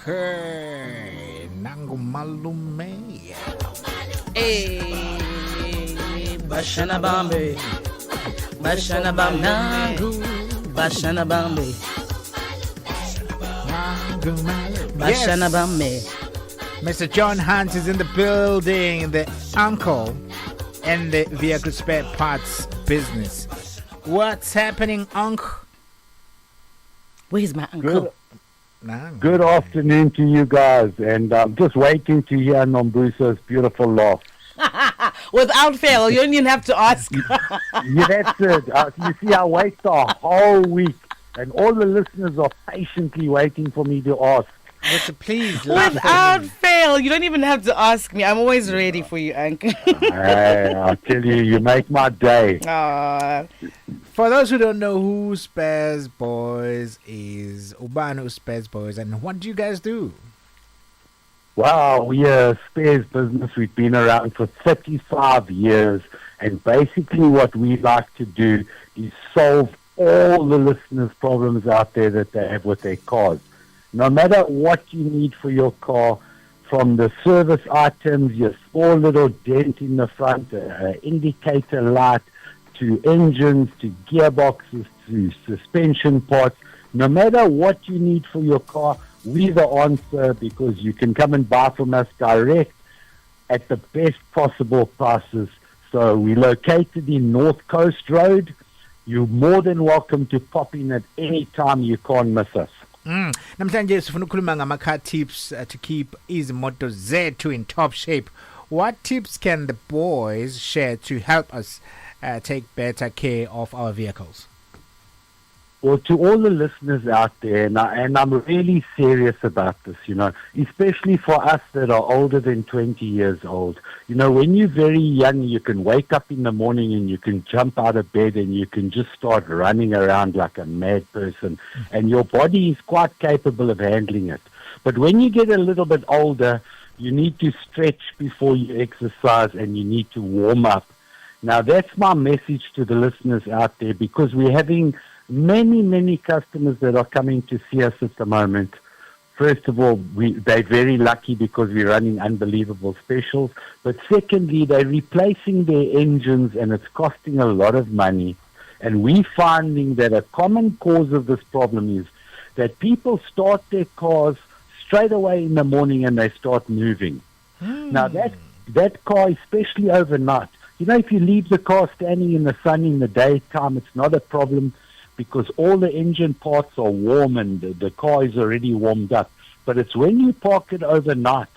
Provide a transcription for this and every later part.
Okay, nangu Malume. Hey, Bashana Bambe, Bashana Bam Nangu, Bashana Bambe, Bashana Bambe. Mr. John Hans is in the building, the uncle in the vehicle spare parts business. What's happening, uncle? Where's my uncle? Good afternoon to you guys, and I'm just waiting to hear Nombuso's beautiful laugh. Without fail, you don't even have to ask. Yeah, that's it. You see, I wait the whole week, and all the listeners are patiently waiting for me to ask. Please, Without fail, you don't even have to ask me. I'm always ready for you, uncle. Hey, I tell you, you make my day. For those who don't know who Sparesboyz is, Ubano Sparesboyz, and what do you guys do? Wow, we're a spares business. We've been around for 35 years, and basically what we like to do is solve all the listeners' problems out there that they have with their cars. No matter what you need for your car, from the service items, your small little dent in the front, indicator light, to engines, to gearboxes, to suspension parts, no matter what you need for your car, we're the answer, because you can come and buy from us direct at the best possible prices. So we're located in North Coast Road. You're more than welcome to pop in at any time. You can't miss us. Namhlanje sifuna ukukhuluma ngama-car tips to keep izimoto zethu in top shape. What tips can the boys share to help us take better care of our vehicles? Well, to all the listeners out there, and I'm really serious about this, especially for us that are older than 20 years old. When you're very young, you can wake up in the morning and you can jump out of bed and you can just start running around like a mad person. And your body is quite capable of handling it. But when you get a little bit older, you need to stretch before you exercise and you need to warm up. Now, that's my message to the listeners out there, because we're having many customers that are coming to see us at the moment. First of all, they're very lucky because we're running unbelievable specials. But secondly, they're replacing their engines and it's costing a lot of money. And we're finding that a common cause of this problem is that people start their cars straight away in the morning and they start moving. Now, that car, especially overnight, if you leave the car standing in the sun in the daytime, it's not a problem, because all the engine parts are warm and the car is already warmed up. But it's when you park it overnight,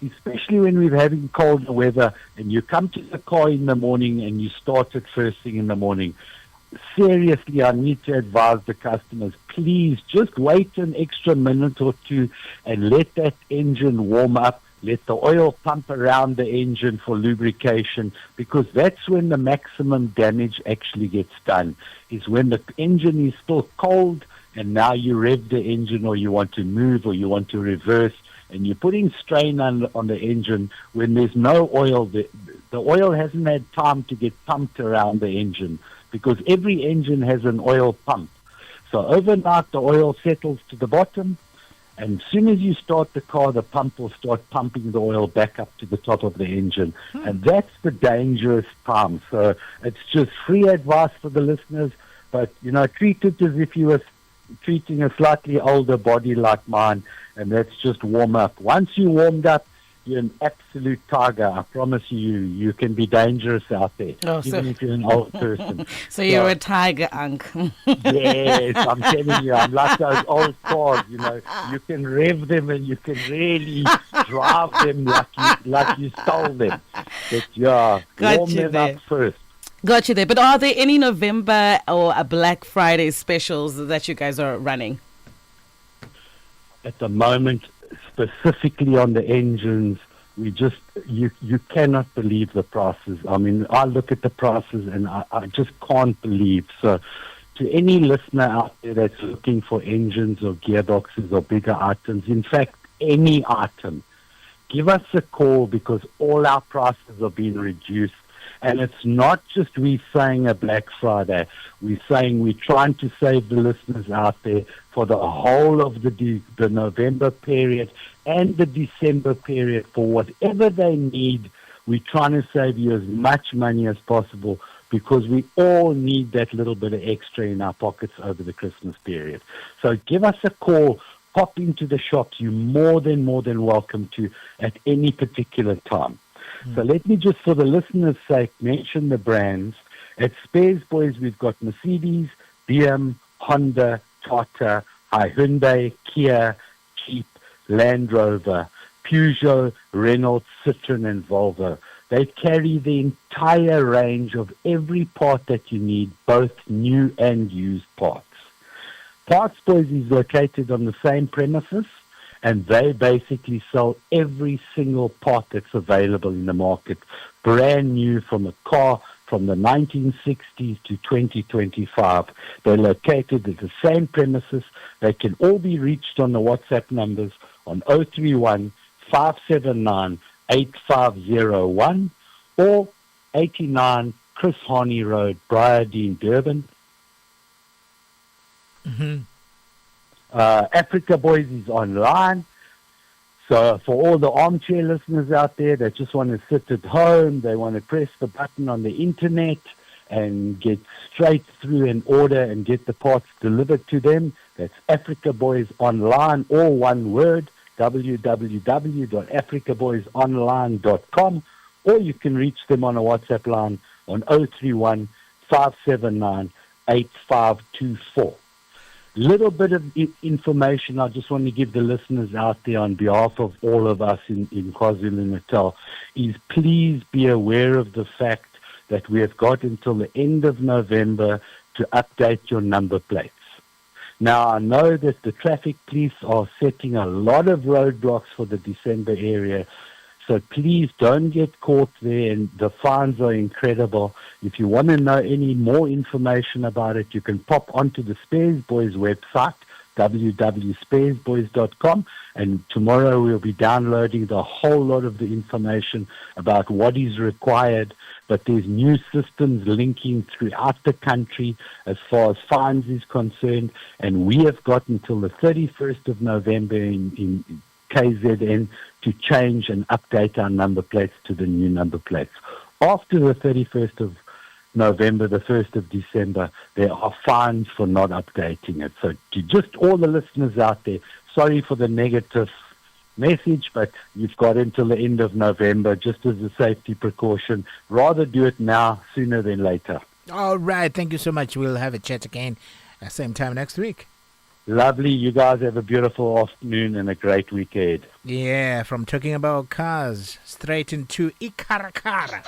especially when we're having colder weather, and you come to the car in the morning and you start it first thing in the morning. Seriously, I need to advise the customers, please just wait an extra minute or two and let that engine warm up. Let the oil pump around the engine for lubrication, because that's when the maximum damage actually gets done, is when the engine is still cold and now you rev the engine, or you want to move, or you want to reverse, and you're putting strain on the engine when there's no oil. The oil hasn't had time to get pumped around the engine, because every engine has an oil pump. So overnight the oil settles to the bottom, and as soon as you start the car, the pump will start pumping the oil back up to the top of the engine. And that's the dangerous time. So it's just free advice for the listeners. But, treat it as if you were treating a slightly older body like mine, and that's just warm up. Once you warmed up, you're an absolute tiger. I promise you can be dangerous out there, even if you're an old person. So you're a tiger, uncle. Yes, I'm telling you, I'm like those old cars, you can rev them and you can really drive them like you stole them. But warm them up first. Got you there. But are there any November or a Black Friday specials that you guys are running? At the moment, specifically on the engines, you cannot believe the prices. I mean, I look at the prices and I just can't believe. So to any listener out there that's looking for engines or gearboxes or bigger items, in fact, any item, give us a call, because all our prices are being reduced. And it's not just we saying a Black Friday. We're saying we're trying to save the listeners out there for the whole of the November period and the December period for whatever they need. We're trying to save you as much money as possible because we all need that little bit of extra in our pockets over the Christmas period. So give us a call. Pop into the shops. You're more than welcome to at any particular time. So let me just, for the listeners' sake, mention the brands. At Sparesboyz, we've got Mercedes, BM, Honda, Tata, Hyundai, Kia, Jeep, Land Rover, Peugeot, Renault, Citroen, and Volvo. They carry the entire range of every part that you need, both new and used parts. Sparesboyz is located on the same premises, and they basically sell every single part that's available in the market, brand new from a car from the 1960s to 2025. They're located at the same premises. They can all be reached on the WhatsApp numbers on 031 579 8501 or 89 Chris Harney Road, Briardean, Durban. Africa Boys is online. So for all the armchair listeners out there that just want to sit at home, they want to press the button on the internet and get straight through an order and get the parts delivered to them, that's Africa Boys Online, all one word, www.africaboysonline.com, or you can reach them on a WhatsApp line on 031 579 8524. Little bit of information I just want to give the listeners out there on behalf of all of us in KwaZulu-Natal is please be aware of the fact that we have got until the end of November to update your number plates. Now, I know that the traffic police are setting a lot of roadblocks for the December area, so please don't get caught there, and the fines are incredible. If you want to know any more information about it, you can pop onto the Sparesboyz website, www.sparesboyz.com, and tomorrow we'll be downloading the whole lot of the information about what is required. But there's new systems linking throughout the country as far as fines is concerned, and we have got until the 31st of November in KZN to change and update our number plates to the new number plates. After the 31st of November, the 1st of December, there are fines for not updating it. So to just all the listeners out there, sorry for the negative message, but you've got until the end of November just as a safety precaution. Rather do it now sooner than later. All right. Thank you so much. We'll have a chat again at the same time next week. Lovely. You guys have a beautiful afternoon and a great week ahead. Yeah, from talking about cars straight into Ikarakara.